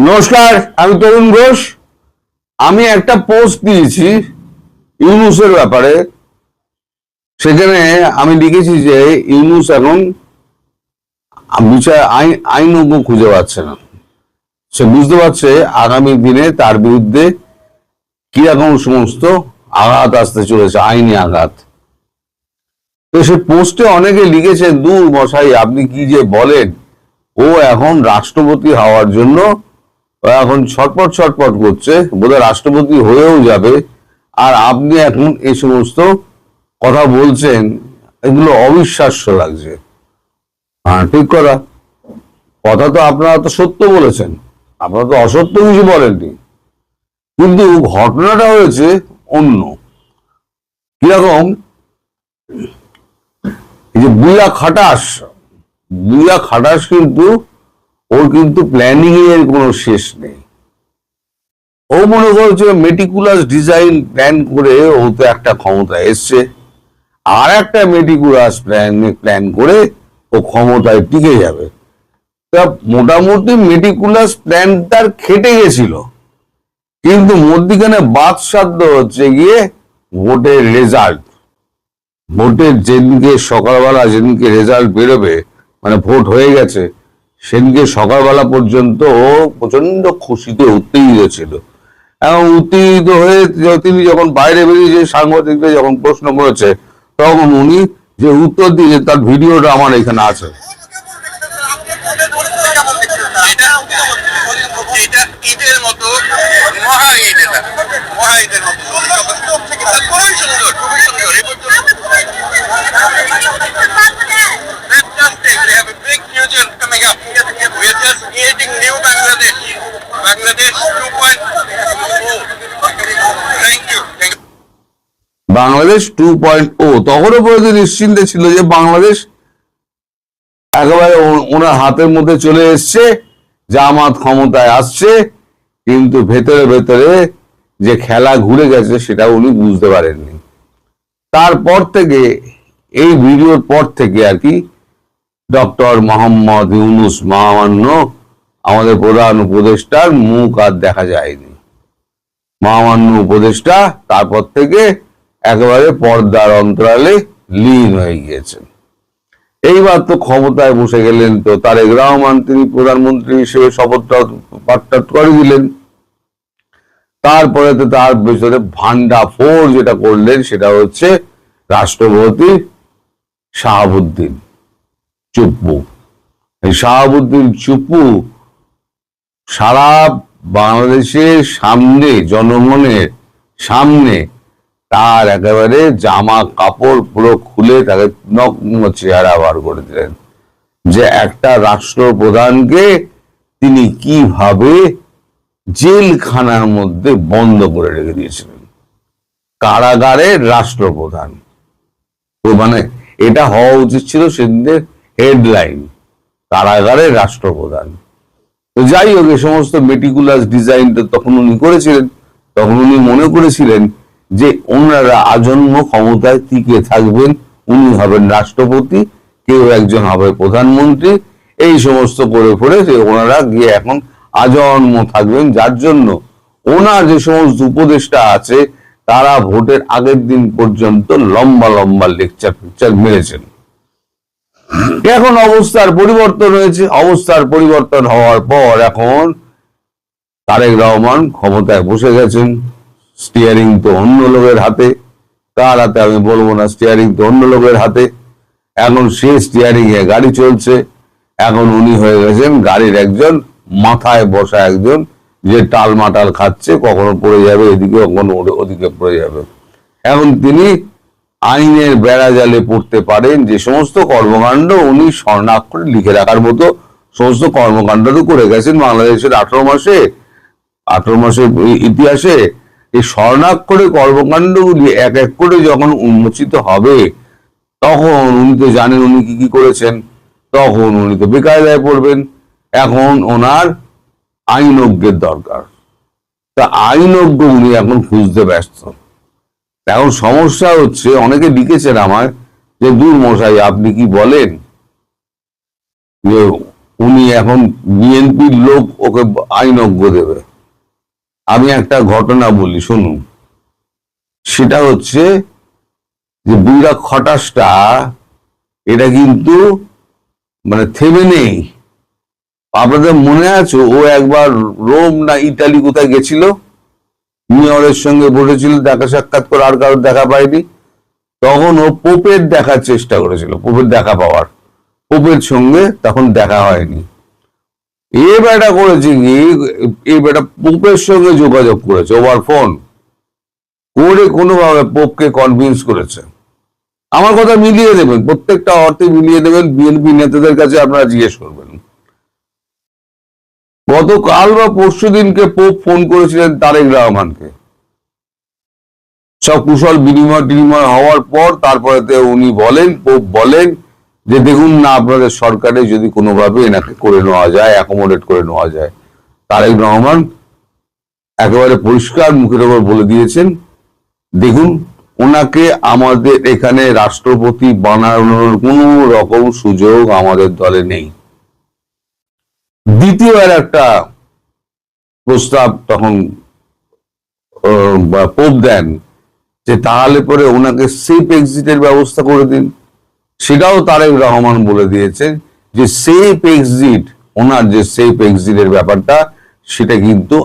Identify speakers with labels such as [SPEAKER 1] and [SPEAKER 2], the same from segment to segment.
[SPEAKER 1] নমস্কার, আমি তরুণ ঘোষ। আমি একটা পোস্ট দিয়েছি ইউনূসের ব্যাপারে। সেখানে আমি লিখেছি যে ইউনূস এখন আইনজ্ঞ খুঁজে পাচ্ছে না। সে বুঝতে পারছে আগামী দিনে তার বিরুদ্ধে কিরকম সমস্ত আঘাত আসতে চলেছে, আইনি আঘাত। তো সে পোস্টে অনেকে লিখেছে, দূর মশাই আপনি কি যে বলেন, ও এখন রাষ্ট্রপতি হওয়ার জন্য এখন ছটপট করছে, বোধহয় রাষ্ট্রপতি হয়েও যাবে, আর আপনি এখন এই সমস্ত কথা বলছেন, এগুলো অবিশ্বাস্য লাগছে। হ্যাঁ, ঠিক কথা তো আপনারা তো সত্য বলেছেন, আপনারা তো অসত্য কিছু বলেননি। কিন্তু ঘটনাটা হয়েছে অন্য। কিরকম, এই যে বুয়া খাটাস কিন্তু ওর কিন্তু প্ল্যানিং এর কোনো শেষ নেই। ও মনে করছে মেটিকুলাস ডিজাইন প্ল্যান করে ও তো একটা ক্ষমতায় এসছে, আর একটা মেটিকুলাস প্ল্যান করে ও ক্ষমতায় টিকে যাবে। তা মোটামুটি মেটিকুলাস প্ল্যান তার খেটে গেছিল, কিন্তু মধ্যিখানে বাদসাধ্য হচ্ছে গিয়ে ভোটের রেজাল্ট। ভোটের যেদিনকে সকালবেলা, যেদিনকে রেজাল্ট বেরোবে, মানে ভোট হয়ে গেছে, সেদিনকে সকালবেলা পর্যন্ত ও প্রচন্ড খুশিতে উত্তেজিত ছিল। এবং উত্তেজিত হয়ে তিনি যখন বাইরে বেরিয়ে সাংবাদিকদের যখন প্রশ্ন করেছে, তখন উনি যে উত্তর দিয়ে তার ভিডিওটা আমার এখানে আছে। বাংলাদেশ 2.0 তখনও পর্যন্ত নিশ্চিন্তে ছিল যে বাংলাদেশ একেবারে ওনার হাতের মধ্যে চলে এসছে, জামাত ক্ষমতায় আসছে। কিন্তু ভেতরে ভেতরে যে খেলা ঘুরে গেছে সেটা উনি বুঝতে পারেননি। তারপর থেকে, এই ভিডিওর পর থেকে আর কি, ডক্টর মোহাম্মদ ইউনূস মহামান্য আমাদের প্রধান উপদেষ্টার মুখ আর দেখা যায়নি। মহামান্য উপদেষ্টা তারপর থেকে একেবারে পর্দার অন্তরালে লীন হয়ে গিয়েছেন। এইবার তো ক্ষমতায় বসে গেলেন, তো তারেক রহমান তিনি প্রধানমন্ত্রী হিসেবে শপথটা পাঠ করে দিলেন। তারপরে তো তার ভিতরে ভান্ডা ফোর যেটা করলেন সেটা হচ্ছে রাষ্ট্রপতি শাহাবুদ্দিন চুপ্পু। এই শাহাবুদ্দিন চুপ্পু সারা বাংলাদেশের সামনে, জনগণের সামনে তার একেবারে জামা কাপড় পুরো খুলে তাকে নগ্ন চেহারা বার করে দিলেন, যে একটা রাষ্ট্রপ্রধানকে তিনি কিভাবে জেলখানার মধ্যে বন্ধ করে রেখে দিয়েছিলেন। কারাগারের রাষ্ট্রপ্রধান, তো মানে এটা হওয়া উচিত ছিল সেদিনের হেডলাইন, কারাগারের রাষ্ট্রপ্রধান। তো যাই হোক, এ সমস্ত মেটিকুলাস ডিজাইনটা তখন উনি করেছিলেন। তখন উনি মনে করেছিলেন যে ওনারা আজন্ম ক্ষমতায় টিকে থাকবেন, উনি হবেন রাষ্ট্রপতি, কেউ একজন হবে প্রধানমন্ত্রী, এই সমস্ত করে করে ওনারা গিয়ে এখন আজন্ম থাকবেন। যার জন্য ওনার যে সমস্ত উপদেষ্টা আছে তারা ভোটের আগের দিন পর্যন্ত লম্বা লম্বা লেকচার মেরেছেন। এখন অবস্থার পরিবর্তন হয়েছে। অবস্থার পরিবর্তন হওয়ার পর এখন তারেক রহমান ক্ষমতায় বসে গেছেন। স্টিয়ারিং তো অন্য লোকের হাতে, কার হাতে আমি বলবো না, স্টিয়ারিং তো অন্য লোকের হাতে। এখন সে স্টিয়ারিং এ গাড়ি চলছে। এখন উনি হয়ে গেছেন গাড়ির একজন মাথায় বসা একজন, যে টালমাটাল খাচ্ছে, কখনো পড়ে যাবে এদিকে, কখনো ওদিকে পড়ে যাবে। এখন তিনি আইনের বেড়া জালে পড়তে পারেন। যে সমস্ত কর্মকাণ্ড উনি স্বর্ণাক্ষরে লিখে রাখার মতো সমস্ত কর্মকাণ্ড তো করে গেছেন বাংলাদেশের 18 মাসের ইতিহাসে। এই স্বর্ণাক্ষরে কর্মকাণ্ডগুলি এক এক করে যখন উন্মোচিত হবে, তখন উনি তো জানেন উনি কি কি করেছেন, তখন উনি তো বেকায়দায় পড়বেন। এখন ওনার আইনজ্ঞের দরকার। তা আইনজ্ঞ উনি এখন খুঁজতে ব্যস্ত। এখন সমস্যা হচ্ছে, অনেকে লিখেছেন আমার যে দূর মশাই আপনি কি বলেন, যে উনি এখন বিএনপির লোক ওকে আইনজ্ঞ দেবে। আমি একটা ঘটনা বলি শুনুন, সেটা হচ্ছে যে বুইরা খটাসটা এটা কিন্তু মানে থেমে নেই। আপনাদের মনে আছে ও একবার রোম না ইটালি কোথায় গেছিল, মেয়রের সঙ্গে বসেছিল, দেখা সাক্ষাৎ করে আর কারোর দেখা পায়নি। তখন ও পোপের দেখার চেষ্টা করেছিল, পোপের দেখা পাওয়ার, পোপের সঙ্গে তখন দেখা হয়নি। এ বেটা করেছে কি, এই বেটা পোপের সঙ্গে যোগাযোগ করেছে ওভার ফোন করে, কোনোভাবে পোপকে কনভিন্স করেছে। আমার কথা মিলিয়ে দেবেন, প্রত্যেকটা অর্থে মিলিয়ে দেবেন, বিএনপি নেতাদের কাছে আপনারা জিজ্ঞেস করবেন। গতকাল বা পরশু দিনকে পোপ ফোন করেছিলেন তারেক রহমানকে, সব কুশল বিনিময় টিনিময় হওয়ার পর তারপরে উনি বলেন, পোপ বলেন যে দেখুন না আপনাদের সরকারে যদি কোনোভাবে এনাকে করে নেওয়া যায়, অ্যাকোমোডেট করে নেওয়া যায়। তারেক রহমান একেবারে পরিষ্কার মুখের ওপর বলে দিয়েছেন, দেখুন ওনাকে আমাদের এখানে রাষ্ট্রপতি বানানোর কোনো রকম সুযোগ আমাদের দলে নেই। দ্বিতীয় আর একটা প্রস্তাব তখন পোপ দেন যে তাহলে পরে ওনাকে সেফ এক্সিটের ব্যবস্থা করে দিন। সেটাও তারেক রহমান বলে দিয়েছেন যে সেফ এক্সিট, ওনার যে সেফ এক্সিটের ব্যাপারটা সেটা কিন্তু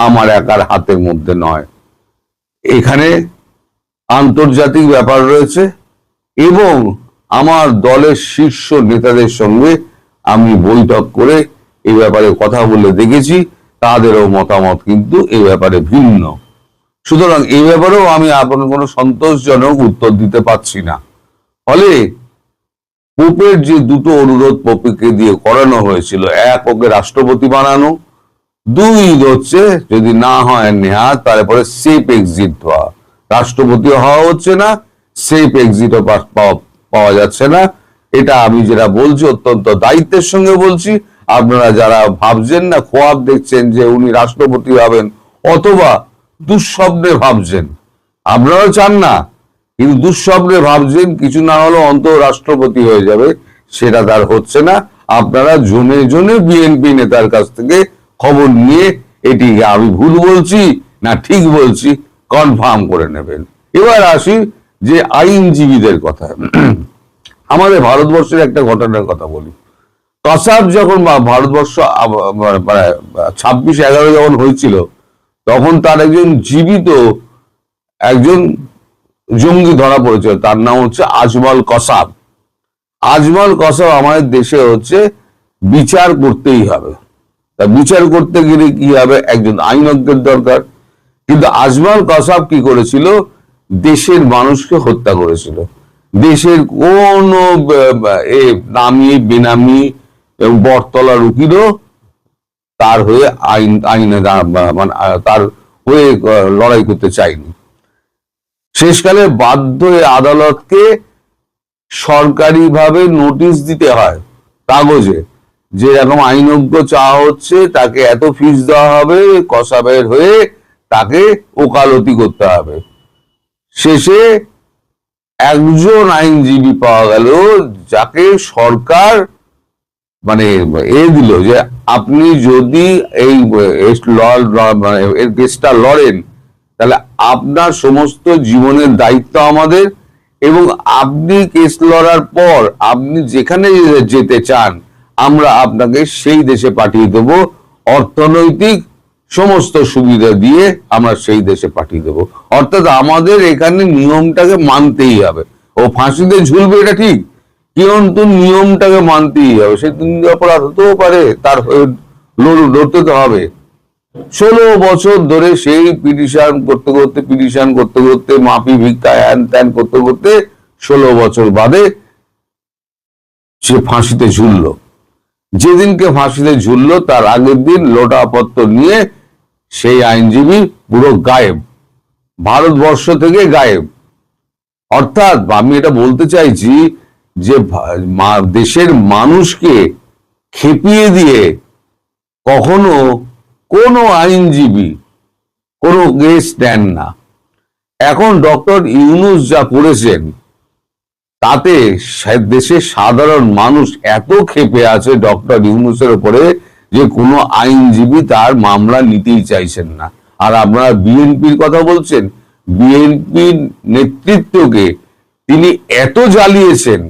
[SPEAKER 1] আমার একার হাতের মধ্যে নয়, এখানে আন্তর্জাতিক ব্যাপার রয়েছে এবং আমার দলের শীর্ষ নেতাদের সঙ্গে আমি বৈঠক করে এই ব্যাপারে কথা বলে দেখেছি, তাদেরও মতামত কিন্তু এই ব্যাপারে ভিন্ন। সুতরাং এই ব্যাপারেও আমি আপনার কোনো সন্তোষজনক উত্তর দিতে পারছি না। ফলে পোপের যে দুটো অনুরোধ পোপকে দিয়ে করানো হয়েছিল, এক ওকে রাষ্ট্রপতি বানানো, দুই হচ্ছে যদি না হয় নেহাত তারপরে সেফ এক্সিট হওয়া। রাষ্ট্রপতি হওয়া হচ্ছে না, সেফ এক্সিটও পাওয়া যাচ্ছে না। এটা আমি যেটা বলছি অত্যন্ত দায়িত্বের সঙ্গে বলছি। আপনারা যারা ভাবছেন না, খোয়াব দেখছেন যে উনি রাষ্ট্রপতি হবেন অথবা দুঃস্বপ্নে ভাবছেন, আপনারাও চান না কিন্তু দুঃস্বপ্নে ভাবছেন কিছু না হলেও অন্তত রাষ্ট্রপতি হয়ে যাবে, সেটা তার হচ্ছে না। আপনারা জনে জনে বিএনপি নেতার কাছ থেকে খবর নিয়ে এটি আমি ভুল বলছি না ঠিক বলছি কনফার্ম করে নেবেন। এবার আসি যে আইনজীবীদের কথা। আমাদের ভারতবর্ষের একটা ঘটনার কথা বলি। কসাব যখন ভারতবর্ষ 26/11 যখন হয়েছিল, তখন তার একজন জীবিত একজন জঙ্গি ধরা পড়েছিল, তার নাম হচ্ছে আজমল কসাব। আজমল কসাব আমাদের দেশে হচ্ছে বিচার করতেই হবে, তা বিচার করতে গেলে কি হবে, একজন আইনজ্ঞের দরকার। কিন্তু আজমল কসাব কি করেছিল, দেশের মানুষকে হত্যা করেছিল। দেশের কোন নামি বেনামি এবং বটতলার উকিলও তার হয়ে আইনে মানে তার হয়ে লড়াই করতে চায়নি। শেষকালে বাধ্য হয়ে আদালতকে সরকারিভাবে নোটিশ দিতে হয় কাগজে, যে এরকম আইনজ্ঞ চাওয়া হচ্ছে, তাকে এত ফিস দেওয়া হবে, কসাবের হয়ে তাকে ওকালতি করতে হবে। শেষে একজন আইনজীবী পাওয়া গেল যাকে সরকার মানে দিল যে আপনি যদি এই কেসটা লড়েন তাহলে আপনার সমস্ত জীবনের দায়িত্ব আমাদের, এবং আপনি কেস লড়ার পর আপনি যেখানে যেতে চান আমরা আপনাকে সেই দেশে পাঠিয়ে দেব, অর্থনৈতিক সমস্ত সুবিধা দিয়ে আমরা সেই দেশে পাঠিয়ে দেব। অর্থাৎ আমাদের এখানে নিয়মটাকে মানতেই হবে। ও ফাঁসিতে ঝুলবে এটা ঠিক, কিন্তু নিয়মটাকে মানতেই হবে। সে তুমি অপরাধ হতেও পারে, তার লড়তে তো হবে। 16 বছর ধরে সেই পিটিশন করতে করতে মাপি ভিক্ষা হ্যান ত্যান করতে করতে 16 বছর বাদে সে ফাঁসিতে ঝুললো। যেদিনকে ফাঁসিতে ঝুললো তার আগের দিন লোটাপত্র নিয়ে সেই আইনজীবী পুরো গায়েব, ভারতবর্ষ থেকে গায়েব। অর্থাৎ আমি এটা বলতে চাইছি যে দেশের মানুষকে খেপিয়ে দিয়ে কখনো কোনো আইনজীবী কোনো কেস নেন না। এখন ডক্টর ইউনূস যা করেছেন তাতে দেশের সাধারণ মানুষ এত ক্ষেপে আছে ডক্টর ইউনূসের উপরে যে কোনো আইনজীবী তার মামলা নিতেই চাইছেন না। আর আপনারা বিএনপির কথা বলছেন, বিএনপির নেতৃত্বকে তিনি এত জ্বালিয়েছেন,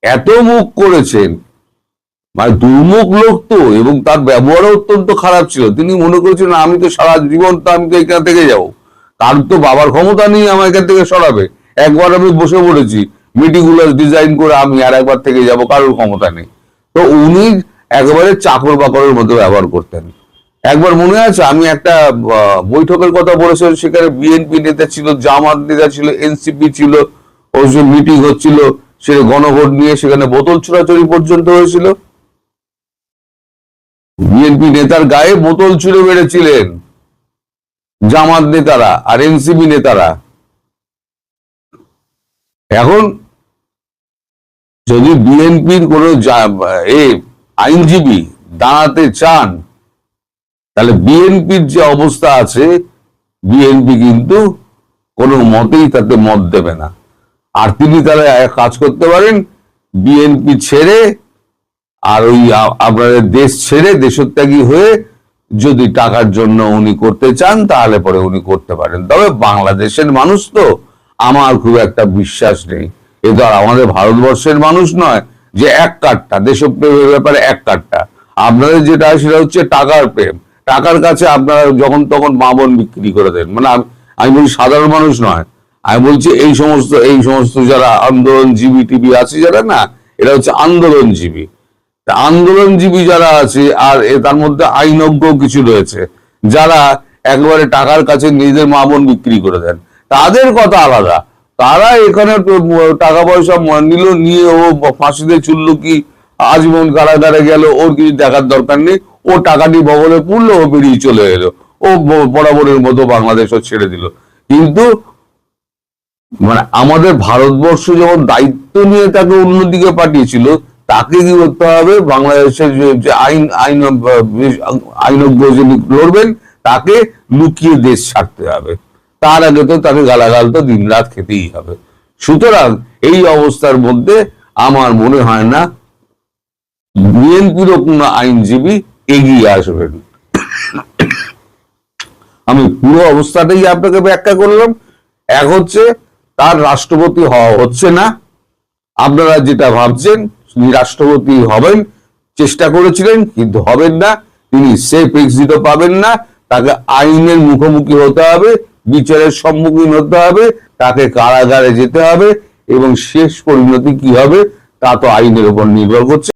[SPEAKER 1] এত মুখ করেছেন, মানে দুর্মুখ লোক তো, এবং তার ব্যবহারও অত্যন্ত খারাপ ছিল। তিনি মনে করেছেন আমি তো সারা জীবন তো আমি তো এখান থেকে যাবো, তার তো বাবার ক্ষমতা নেই আমার এখান থেকে সরাবে। একবার আমি বসে পড়েছি মিটিকুলাস ডিজাইন করে, আমি আর একবার থেকে যাব, কারোর ক্ষমতা নেই। তো উনি একেবারে চাকর বাকরের মতো ব্যবহার করতেন। একবার মনে আছে আমি একটা বৈঠকের কথা বলেছিলাম, সেখানে বিএনপি নেতা ছিল, জামাত নেতা ছিল, এনসিপি ছিল, ওই যে মিটিং হচ্ছিল, সে গণভোট নিয়ে সেখানে বোতল ছোড়াছড়ি পর্যন্ত হয়েছিল। বিএনপি নেতার গায়ে বোতল ছুড়ে মেরেছিলেন জামাত নেতারা আর এনসিপি নেতারা। এখন যদি বিএনপির কোন আইনজীবী দাঁড়াতে চান, তাহলে বিএনপির যে অবস্থা আছে, বিএনপি কিন্তু কোনো মতেই তাতে মত দেবে না। আর তিনি তাহলে কাজ করতে পারেন, বিএনপি ছেড়ে আর ওই আপনাদের দেশ ছেড়ে দেশত্যাগী হয়ে যদি টাকার জন্য উনি করতে চান, তাহলে পরে উনি করতে পারেন। তবে বাংলাদেশের মানুষ তো আমার খুব একটা বিশ্বাস নেই। এ তো আর আমাদের ভারতবর্ষের মানুষ নয় যে এক কাট্টা দেশপ্রেমের ব্যাপারে এক কাট্টা। আপনাদের যেটা সেটা হচ্ছে টাকার প্রেম। টাকার কাছে আপনারা যখন তখন মা বোন বিক্রি করে দেন। মানে আমি বলছি সাধারণ মানুষ নয়, আমি বলছি এই সমস্ত যারা আন্দোলনজীবী টিভি আছে যারা, না, এরা হচ্ছে আন্দোলনজীবী। আন্দোলনজীবী যারা আছে, আর তার মধ্যে আইনজ্ঞ কিছু রয়েছে যারা একবারে টাকার কাছে নিজেদের মা বোন বিক্রি করে দেন, তাদের কথা আলাদা। তারা এখানে টাকা পয়সা নিল, নিয়ে ও ফাঁসিতে চুললো কি আজীবন কারাগারে গেল, ওর কিছু দেখার দরকার নেই। ও টাকাটি বগলে পুরলো, ও বেরিয়ে চলে এলো, ও বরাবরের মতো বাংলাদেশও ছেড়ে দিল। কিন্তু মানে আমাদের ভারতবর্ষ যখন দায়িত্ব নিয়ে তাকে অন্যদিকে পাঠিয়েছিল, তাকে কি করতে হবে, বাংলাদেশের যে আইনজ্ঞ যিনি লড়বেন, তাকে লুকিয়ে দেশ ছাড়তে হবে। তার আগে তো তাকে গালাগাল তো দিন রাত খেতেই হবে। সুতরাং এই অবস্থার মধ্যে আমার মনে হয় না বিএনপিরও কোনো আইনজীবী এগিয়ে আসবেন। আমি পুরো অবস্থাটাই আপনাকে ব্যাখ্যা করলাম। এক হচ্ছে তার রাষ্ট্রপতি হওয়া হচ্ছে না, আপনারা যেটা ভাবছেন তিনি রাষ্ট্রপতি হবেন, চেষ্টা করেছিলেন কিন্তু হবেন না। তিনি সেফ এক্সিটও পাবেন না, তাকে আইনের মুখোমুখি হতে হবে, বিচারের সম্মুখীন হতে হবে, তাকে কারাগারে যেতে হবে, এবং শেষ পরিণতি কি হবে তা তো আইনের উপর নির্ভর করছে।